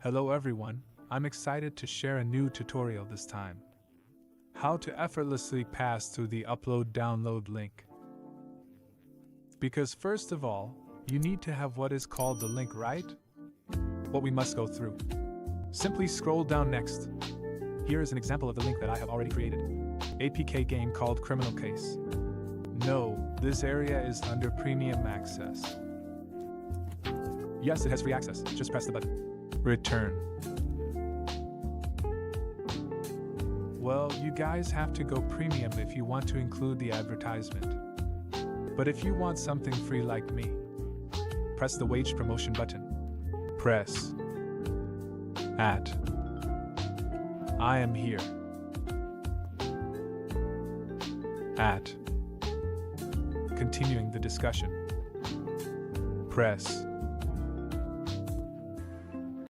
Hello everyone, I'm excited to share a new tutorial this time. How to effortlessly pass through the upload-download link. Because first of all, you need to have what is called the link, right? What we must go through. Simply scroll down next. Here is an example of the link that I have already created. APK game called Criminal Case. No, this area is under premium access. Yes, it has free access, just press the button. Return. Well, you guys have to go premium if you want to include the advertisement. But if you want something free like me, press the wage promotion button. Press at I am here at continuing the discussion. Press